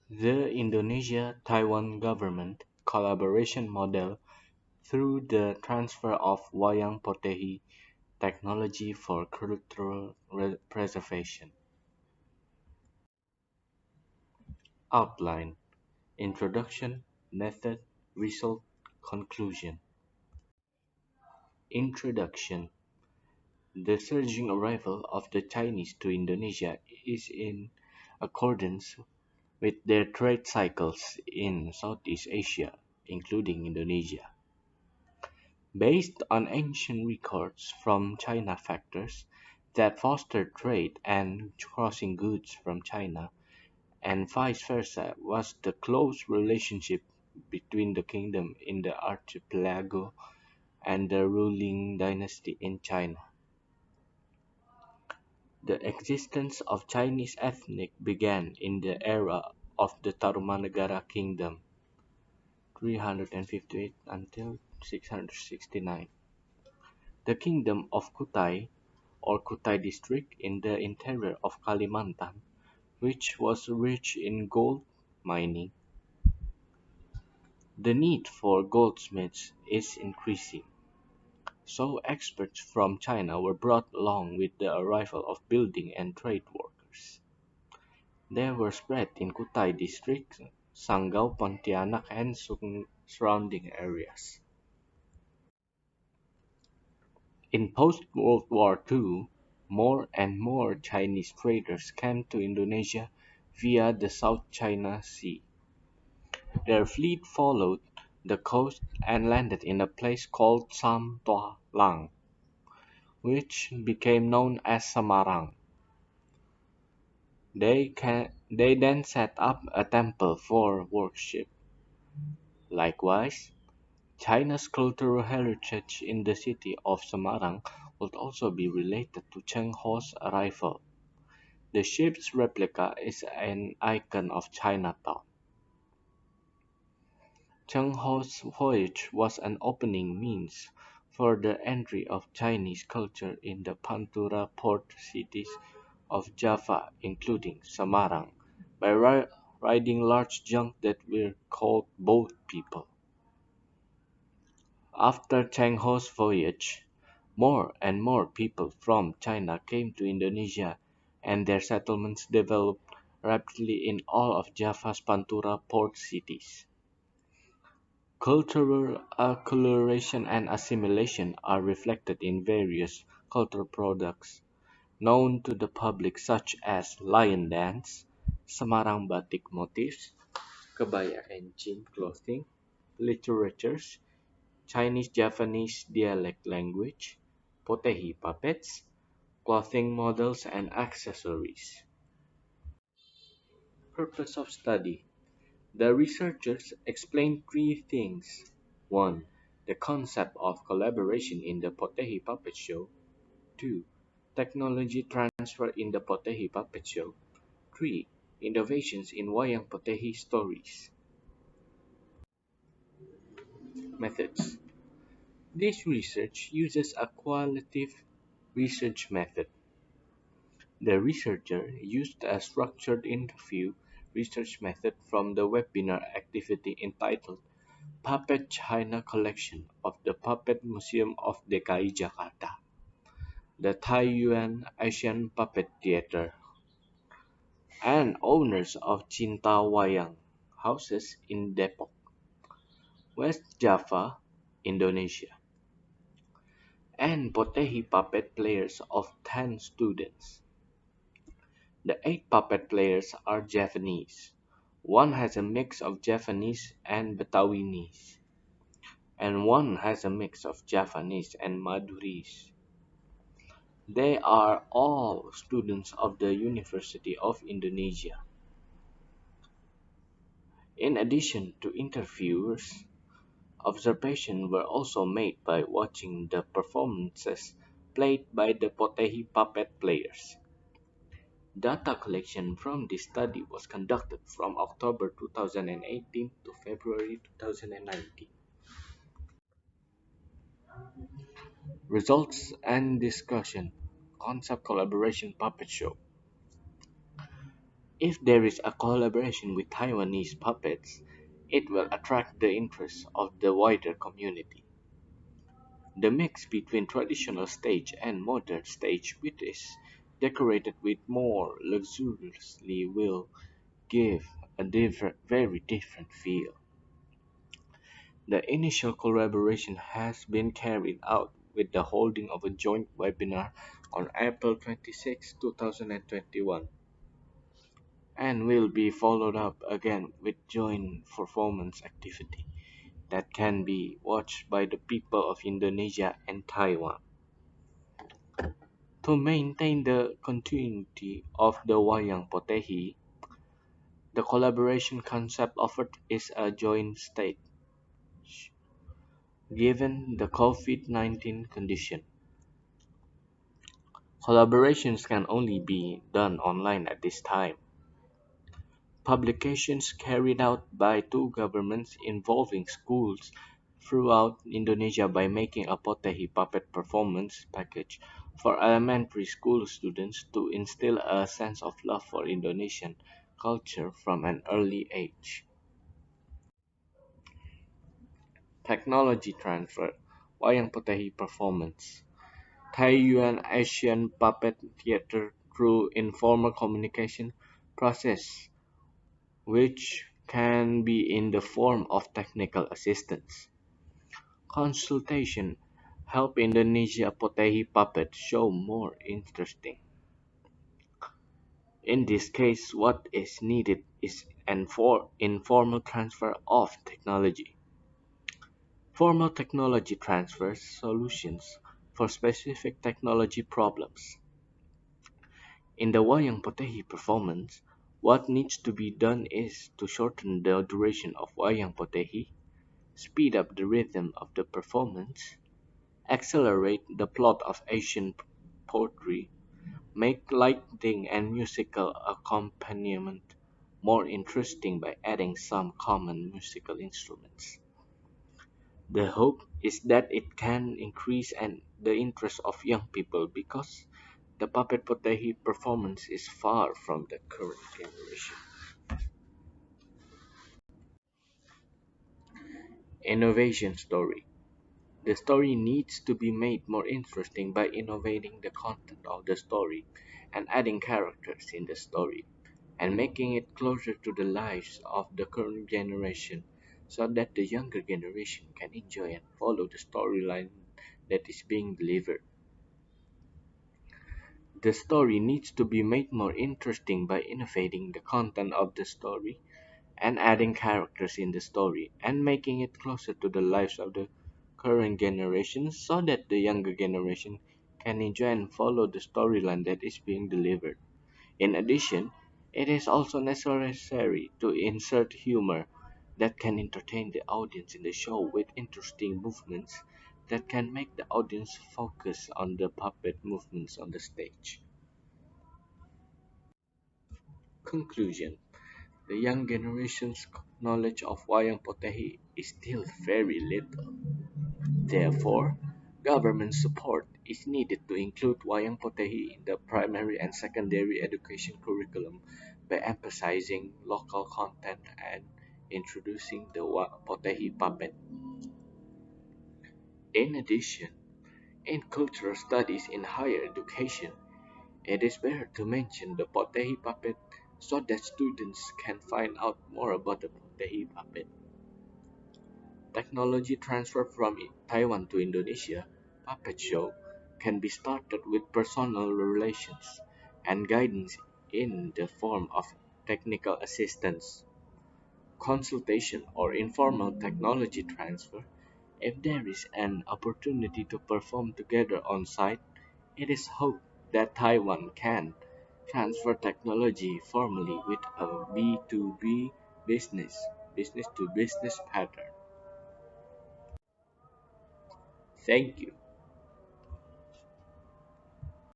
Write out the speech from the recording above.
The Indonesia-Taiwan government collaboration model through the transfer of Wayang Potehi technology for cultural preservation. Outline: Introduction, Method, Result, Conclusion. Introduction: The surging arrival of the Chinese to Indonesia is in accordance with their trade cycles in Southeast Asia, including Indonesia. Based on ancient records from China, factors that fostered trade and crossing goods from China and vice versa was the close relationship between the kingdom in the archipelago and the ruling dynasty in China. The existence of Chinese ethnic began in the era of the Tarumanagara Kingdom (358 until 669). The Kingdom of Kutai, or Kutai district in the interior of Kalimantan, which was rich in gold mining. The need for goldsmiths is increasing, so experts from China were brought along with the arrival of building and trade workers. They were spread in Kutai district, Sanggau, Pontianak, and surrounding areas. In post-World War II, more and more Chinese traders came to Indonesia via the South China Sea. Their fleet followed the coast and landed in a place called Sam Toa Lang, which became known as Semarang. They then set up a temple for worship. Likewise, China's cultural heritage in the city of Semarang would also be related to Cheng Ho's arrival. The ship's replica is an icon of Chinatown. Cheng Ho's voyage was an opening means for the entry of Chinese culture in the Pantura port cities of Java, including Semarang, by riding large junks that were called boat people. After Cheng Ho's voyage, more and more people from China came to Indonesia, and their settlements developed rapidly in all of Java's Pantura port cities. Cultural acculturation and assimilation are reflected in various cultural products known to the public such as lion dance, Semarang batik motifs, kebaya encim clothing, literatures, Chinese Javanese dialect language, Potehi puppets, clothing models and accessories. Purpose of study: The researchers explained three things: 1. The concept of collaboration in the Potehi Puppet Show. 2. Technology transfer in the Potehi Puppet Show. 3. Innovations in Wayang Potehi stories. Methods: This research uses a qualitative research method. The researcher used a structured interview research method from the webinar activity entitled Puppet China Collection of the Puppet Museum of DKI Jakarta, the Taiyuan Asian Puppet Theater, and owners of Cinta Wayang houses in Depok, West Java, Indonesia, and Potehi puppet players of 10 students. The 8 puppet players are Javanese. One has a mix of Javanese and Betawinese, and one has a mix of Javanese and Madurese. They are all students of the University of Indonesia. In addition to interviews, observations were also made by watching the performances played by the Potehi puppet players. Data collection from this study was conducted from October 2018 to February 2019. Results and discussion: Concept Collaboration Puppet Show. If there is a collaboration with Taiwanese puppets, it will attract the interest of the wider community. The mix between traditional stage and modern stage which is decorated with more luxuriously will give a very different feel. The initial collaboration has been carried out with the holding of a joint webinar on April 26, 2021, and will be followed up again with joint performance activity that can be watched by the people of Indonesia and Taiwan. To maintain the continuity of the Wayang Potehi, the collaboration concept offered is a joint stage, given the COVID-19 condition. Collaborations can only be done online at this time. Publications carried out by two governments involving schools throughout Indonesia by making a Potehi puppet performance package for elementary school students to instill a sense of love for Indonesian culture from an early age. Technology transfer, Wayang Potehi performance. Taiwan Asian Puppet Theater through informal communication process which can be in the form of technical assistance. Consultation help Indonesia Potehi puppet show more interesting. In this case, what is needed is an informal transfer of technology. Formal technology transfers solutions for specific technology problems. In the Wayang Potehi performance, what needs to be done is to shorten the duration of Wayang Potehi, speed up the rhythm of the performance, accelerate the plot of Asian poetry, make lighting and musical accompaniment more interesting by adding some common musical instruments. The hope is that it can increase the interest of young people because the puppet Potehi performance is far from the current generation. Innovation story. The story needs to be made more interesting by innovating the content of the story and adding characters in the story and making it closer to the lives of the current generation so that the younger generation can enjoy and follow the storyline that is being delivered. The story needs to be made more interesting by innovating the content of the story and adding characters in the story and making it closer to the lives of the current generation so that the younger generation can enjoy and follow the storyline that is being delivered. In addition, it is also necessary to insert humor that can entertain the audience in the show with interesting movements that can make the audience focus on the puppet movements on the stage. Conclusion. The young generation's knowledge of Wayang Potehi is still very little. Therefore, government support is needed to include Wayang Potehi in the primary and secondary education curriculum by emphasizing local content and introducing the Potehi puppet. In addition, in cultural studies in higher education, it is better to mention the Potehi puppet so that students can find out more about the Potehi puppet. Technology transfer from Taiwan to Indonesia puppet show can be started with personal relations and guidance in the form of technical assistance, consultation, or informal technology transfer. If there is an opportunity to perform together on site, it is hoped that Taiwan can transfer technology formally with a B2B business to business pattern. Thank you.